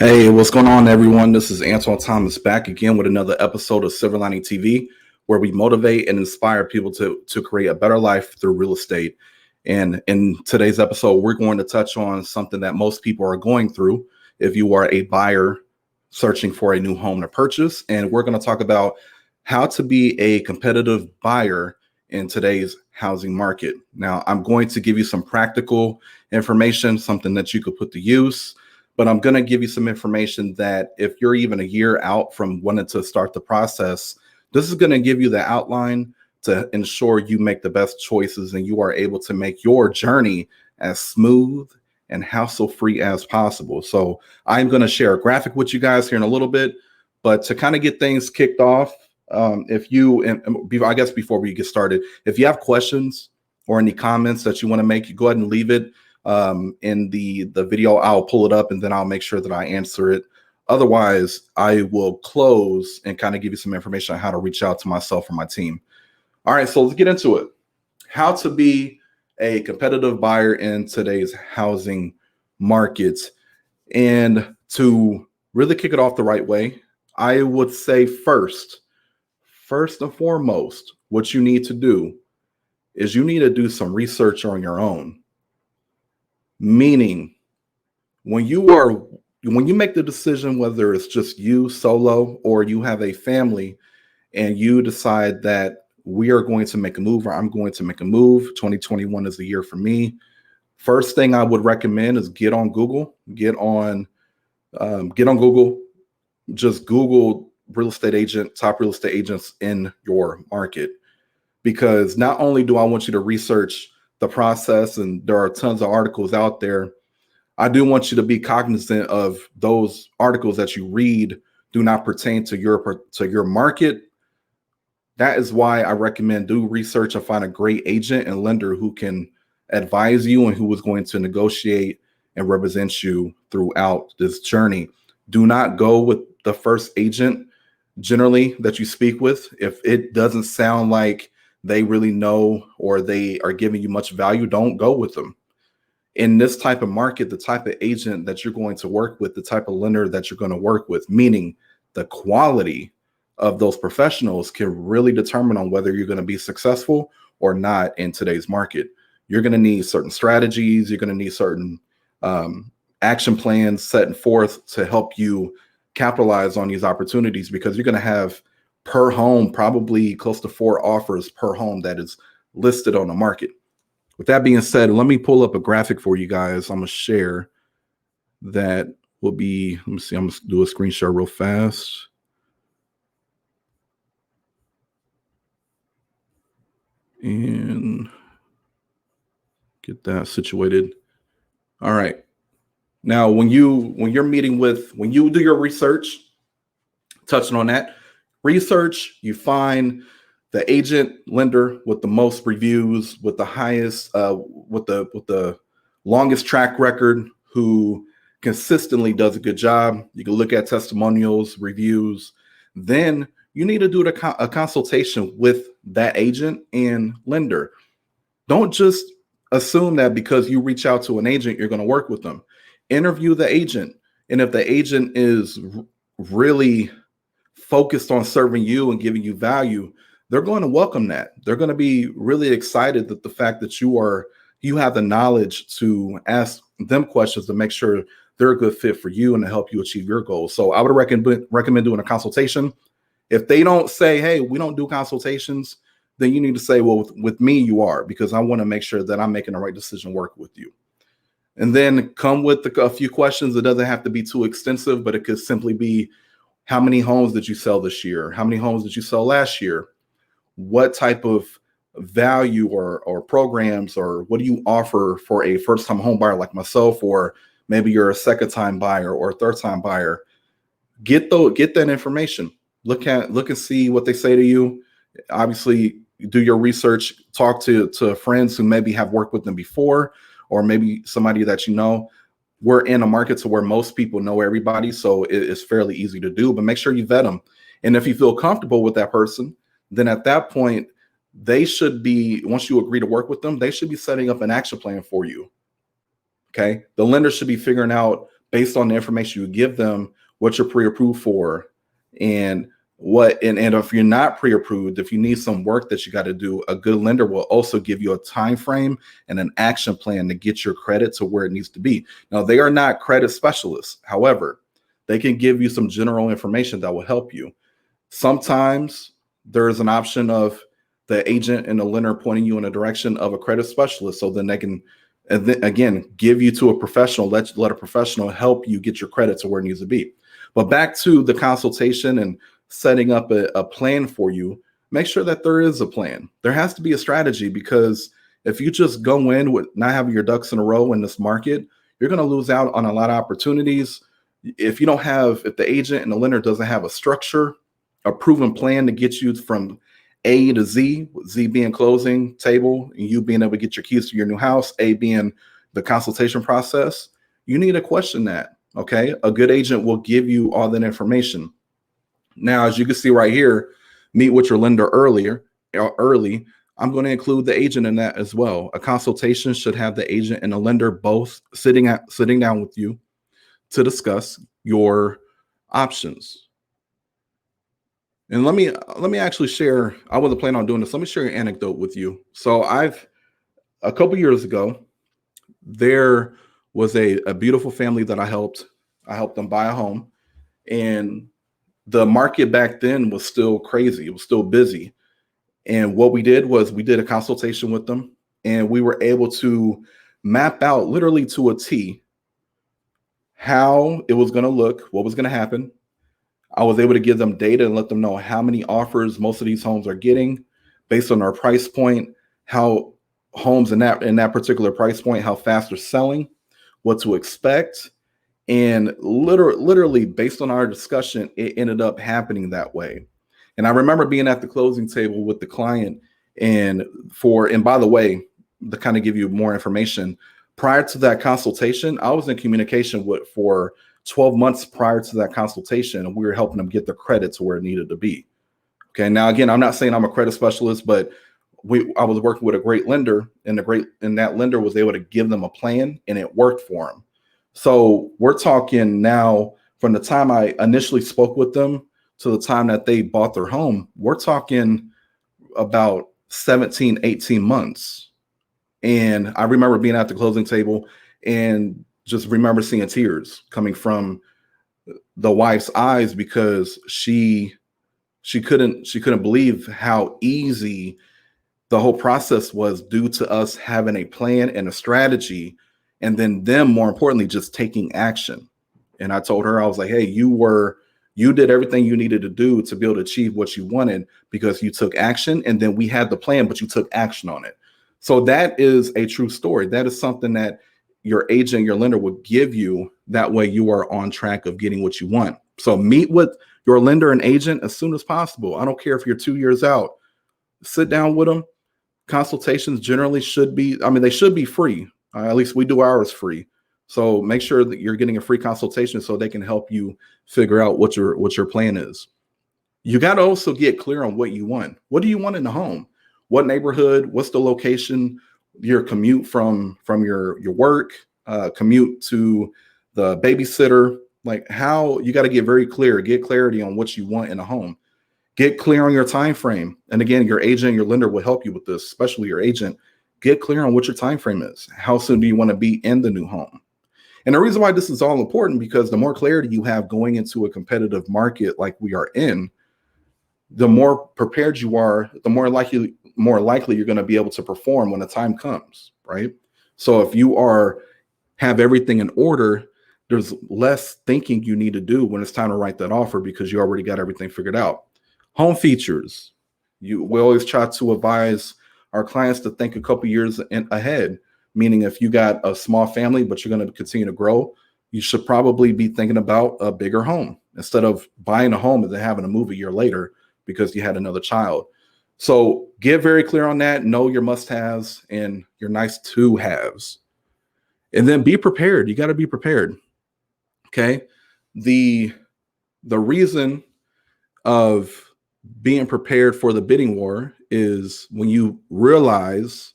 Hey, what's going on, everyone? This is Anthwon Thomas back again with another episode of Silver Lining TV, where we motivate and inspire people to create a better life through real estate. And in today's episode, we're going to touch on something that most people are going through if you are a buyer searching for a new home to purchase. And we're going to talk about how to be a competitive buyer in today's housing market. Now, I'm going to give you some practical information, something that you could put to use. But I'm going to give you some information that if you're even a year out from wanting to start the process, this is going to give you the outline to ensure you make the best choices and you are able to make your journey as smooth and hassle-free as possible. So I'm going to share a graphic with you guys here in a little bit, but to kind of get things kicked off, I guess before we get started, if you have questions or any comments that you want to make, go ahead and leave it in the video. I'll pull it up and then I'll make sure that I answer it. Otherwise, I will close and kind of give you some information on how to reach out to myself or my team. All right, so let's get into it. How to be a competitive buyer in today's housing market. And to really kick it off the right way, I would say first and foremost, what you need to do is you need to do some research on your own. Meaning, when you make the decision, whether it's just you solo or you have a family and you decide that we are going to make a move or I'm going to make a move, 2021 is the year for me. First thing I would recommend is get on Google, just Google real estate agent, top real estate agents in your market. Because not only do I want you to research the process, and there are tons of articles out there, I do want you to be cognizant of those articles that you read do not pertain to your market. That is why I recommend do research and find a great agent and lender who can advise you and who is going to negotiate and represent you throughout this journey. Do not go with the first agent generally that you speak with if it doesn't sound like they really know or they are giving you much value. Don't go with them. In this type of market, the type of agent that you're going to work with, the type of lender that you're going to work with, meaning the quality of those professionals can really determine on whether you're going to be successful or not in today's market. You're going to need certain strategies. You're going to need certain action plans set forth to help you capitalize on these opportunities, because you're going to have per home, probably close to 4 offers per home that is listed on the market. With that being said, let me pull up a graphic for you guys. I'm going to share that will be, let me see, I'm going to do a screen share real fast. And get that situated. All right. Now, when you do your research, touching on that, research, you find the agent lender with the most reviews, with the highest, with the longest track record, who consistently does a good job. You can look at testimonials, reviews. Then you need to do a consultation with that agent and lender. Don't just assume that because you reach out to an agent, you're going to work with them. Interview the agent. And if the agent is really focused on serving you and giving you value, they're going to welcome that. They're going to be really excited that the fact that you have the knowledge to ask them questions to make sure they're a good fit for you and to help you achieve your goals. So I would recommend doing a consultation. If they don't say, hey, we don't do consultations, then you need to say, well, with me, you are, because I want to make sure that I'm making the right decision work with you. And then come with a few questions. It doesn't have to be too extensive, but it could simply be, how many homes did you sell this year? How many homes did you sell last year? What type of value or programs or what do you offer for a first-time home buyer like myself, or maybe you're a second-time buyer or a third-time buyer? Get that information. Look and see what they say to you. Obviously, do your research. Talk to friends who maybe have worked with them before, or maybe somebody that you know. We're in a market to where most people know everybody, so it's fairly easy to do, but make sure you vet them. And if you feel comfortable with that person, then at that point, they should be, once you agree to work with them, they should be setting up an action plan for you. Okay. The lender should be figuring out based on the information you give them, what you're pre-approved for, and and if you're not pre-approved, if you need some work that you got to do, a good lender will also give you a time frame and an action plan to get your credit to where it needs to be. Now, they are not credit specialists. However, they can give you some general information that will help you. Sometimes there is an option of the agent and the lender pointing you in a direction of a credit specialist, so then they can, and then, again, give you to a professional, let a professional help you get your credit to where it needs to be. But back to the consultation and setting up a plan for you, make sure that there is a plan. There has to be a strategy, because if you just go in with not having your ducks in a row in this market, you're going to lose out on a lot of opportunities. If the agent and the lender doesn't have a structure, a proven plan to get you from A to Z, Z being closing table, and you being able to get your keys to your new house, A being the consultation process, you need to question that. Okay. A good agent will give you all that information. Now, as you can see right here, meet with your lender early. I'm going to include the agent in that as well. A consultation should have the agent and the lender both sitting down with you to discuss your options. And let me actually share. I wasn't planning on doing this. Let me share an anecdote with you. So a couple years ago, there was a beautiful family that I helped them buy a home, and the market back then was still crazy. It was still busy. And what we did was we did a consultation with them, and we were able to map out literally to a T how it was going to look, what was going to happen. I was able to give them data and let them know how many offers most of these homes are getting based on our price point, how homes in that particular price point, how fast they're selling, what to expect. And literally based on our discussion, it ended up happening that way. And I remember being at the closing table with the client, and by the way, to kind of give you more information, prior to that consultation, I was in communication for 12 months prior to that consultation, and we were helping them get their credit to where it needed to be. Okay. Now, again, I'm not saying I'm a credit specialist, but I was working with a great lender, and that lender was able to give them a plan, and it worked for them. So we're talking now, from the time I initially spoke with them to the time that they bought their home, we're talking about 17, 18 months. And I remember being at the closing table and just remember seeing tears coming from the wife's eyes, because she couldn't believe how easy the whole process was, due to us having a plan and a strategy, and then them, more importantly, just taking action. And I told her, I was like, hey, you did everything you needed to do to be able to achieve what you wanted, because you took action, and then we had the plan, but you took action on it. So that is a true story. That is something that your agent, your lender will give you. That way you are on track of getting what you want. So meet with your lender and agent as soon as possible. I don't care if you're 2 years out, sit down with them. Consultations generally they should be free. At least we do ours free. So make sure that you're getting a free consultation so they can help you figure out what your plan is. You got to also get clear on what you want. What do you want in the home? What neighborhood? What's the location? Your commute from your work, commute to the babysitter. Like, how you got to get very clear, get clarity on what you want in a home. Get clear on your time frame. And again, your agent, your lender will help you with this, especially your agent. Get clear on what your time frame is. How soon do you want to be in the new home? And the reason why this is all important, because the more clarity you have going into a competitive market like we are in, the more prepared you are, the more likely you're going to be able to perform when the time comes, right? So if you have everything in order, there's less thinking you need to do when it's time to write that offer, because you already got everything figured out. Home features. We always try to advise our clients to think a couple years ahead, meaning if you got a small family, but you're going to continue to grow, you should probably be thinking about a bigger home instead of buying a home and then having to move a year later because you had another child. So get very clear on that. Know your must-haves and your nice-to-haves. And then be prepared. You got to be prepared. Okay. The reason of being prepared for the bidding war is when you realize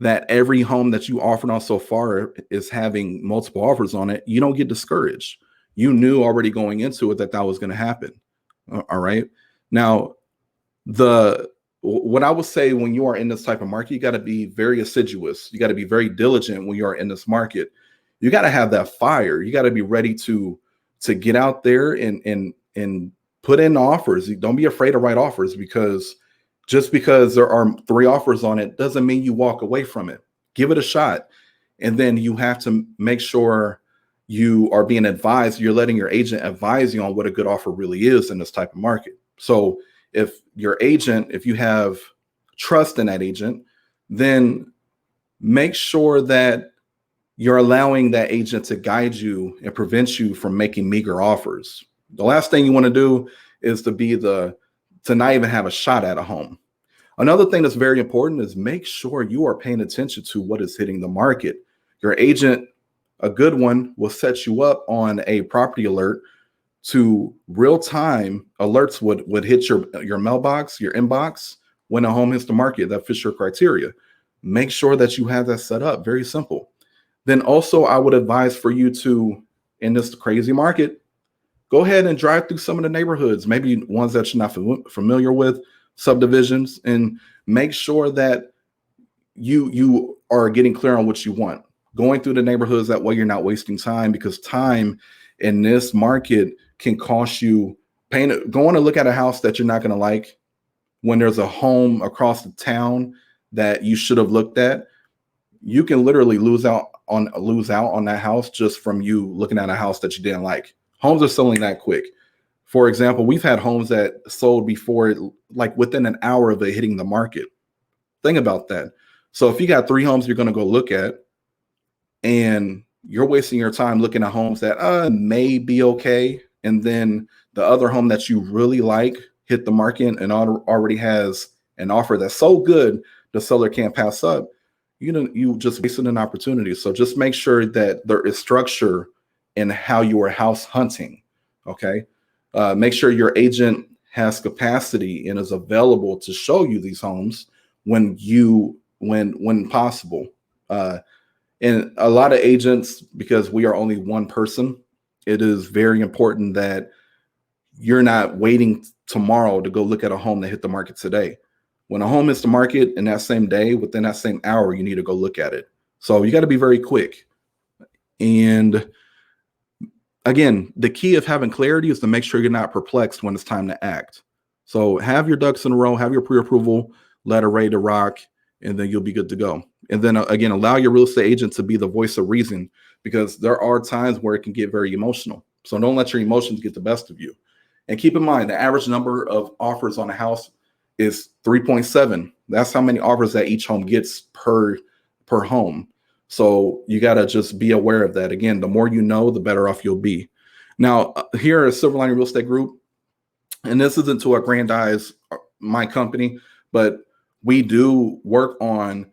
that every home that you offered on so far is having multiple offers on it, you don't get discouraged. You knew already going into it that that was going to happen. All right. Now, the what I would say when you are in this type of market, you got to be very assiduous. You got to be very diligent when you are in this market. You got to have that fire. You got to be ready to get out there and put in offers. Don't be afraid to write offers, because just because there are 3 offers on it doesn't mean you walk away from it. Give it a shot. And then you have to make sure you are being advised. You're letting your agent advise you on what a good offer really is in this type of market. So if your agent, if you have trust in that agent, then make sure that you're allowing that agent to guide you and prevent you from making meager offers. The last thing you want to do is to not even have a shot at a home. Another thing that's very important is make sure you are paying attention to what is hitting the market. Your agent, a good one, will set you up on a property alert to real-time alerts would hit your mailbox, your inbox, when a home hits the market that fits your criteria. Make sure that you have that set up. Very simple. Then also, I would advise for you to, in this crazy market, go ahead and drive through some of the neighborhoods, maybe ones that you're not familiar with, subdivisions, and make sure that you are getting clear on what you want. Going through the neighborhoods, that way you're not wasting time, because time in this market can cost you pain. Going to look at a house that you're not going to like when there's a home across the town that you should have looked at, you can literally lose out on that house just from you looking at a house that you didn't like. Homes are selling that quick. For example, we've had homes that sold before, like within an hour of it hitting the market. Think about that. So if you got 3 homes you're going to go look at, and you're wasting your time looking at homes that may be okay, and then the other home that you really like hit the market and already has an offer that's so good the seller can't pass up, you just wasted an opportunity. So just make sure that there is structure in how you are house hunting. Okay. Make sure your agent has capacity and is available to show you these homes when possible. And a lot of agents, because we are only one person, it is very important that you're not waiting tomorrow to go look at a home that hit the market today. When a home hits the market in that same day, within that same hour, you need to go look at it. So you got to be very quick. And again, the key of having clarity is to make sure you're not perplexed when it's time to act. So have your ducks in a row, have your pre-approval letter ready to rock, and then you'll be good to go. And then again, allow your real estate agent to be the voice of reason, because there are times where it can get very emotional. So don't let your emotions get the best of you. And keep in mind, the average number of offers on a house is 3.7. That's how many offers that each home gets per home. So you got to just be aware of that. Again, the more you know, the better off you'll be. Now, here at Silver Lining Real Estate Group, and this isn't to aggrandize my company, but we do work on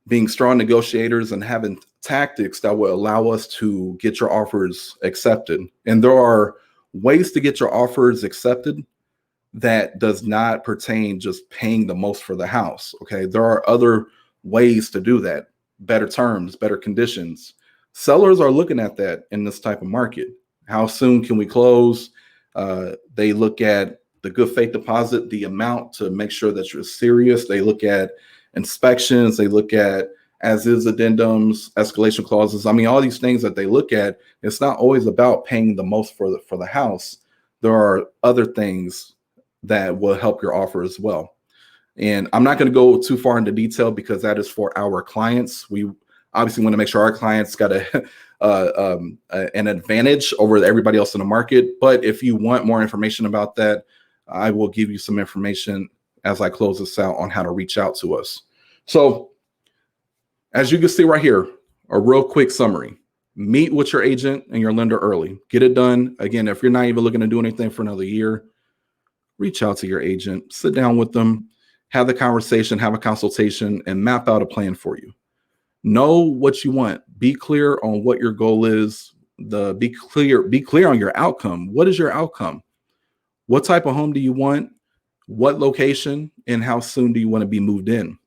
being strong negotiators and having tactics that will allow us to get your offers accepted. And there are ways to get your offers accepted that does not pertain just paying the most for the house. Okay. There are other ways to do that. Better terms, better conditions. Sellers are looking at that in this type of market. How soon can we close? They look at the good faith deposit, the amount, to make sure that you're serious. They look at inspections. They look at as-is addendums, escalation clauses. I mean, all these things that they look at, it's not always about paying the most for the house. There are other things that will help your offer as well. And I'm not going to go too far into detail because that is for our clients. We obviously want to make sure our clients got an advantage over everybody else in the market. But if you want more information about that, I will give you some information as I close this out on how to reach out to us. So as you can see right here, a real quick summary. Meet with your agent and your lender early. Get it done. Again, if you're not even looking to do anything for another year, reach out to your agent, sit down with them, have the conversation, have a consultation, and map out a plan for you. Know what you want. Be clear on what your goal is. Be clear on your outcome. What is your outcome? What type of home do you want? What location? And how soon do you want to be moved in?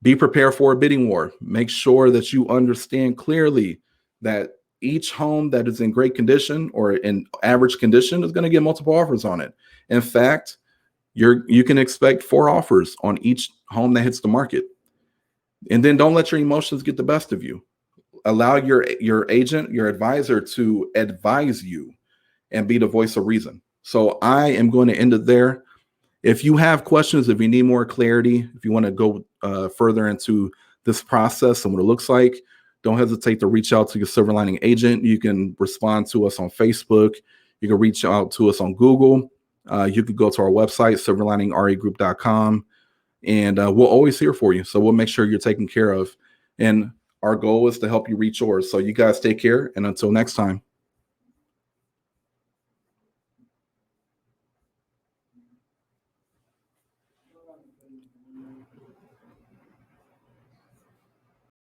Be prepared for a bidding war. Make sure that you understand clearly that each home that is in great condition or in average condition is going to get multiple offers on it. In fact, you can expect 4 offers on each home that hits the market. And then don't let your emotions get the best of you. Allow your agent, your advisor to advise you and be the voice of reason. So I am going to end it there. If you have questions, if you need more clarity, if you want to go further into this process and what it looks like, don't hesitate to reach out to your Silver Lining agent. You can respond to us on Facebook. You can reach out to us on Google. You could go to our website, silverliningregroup.com, and we'll always here for you. So we'll make sure you're taken care of. And our goal is to help you reach yours. So you guys take care. And until next time.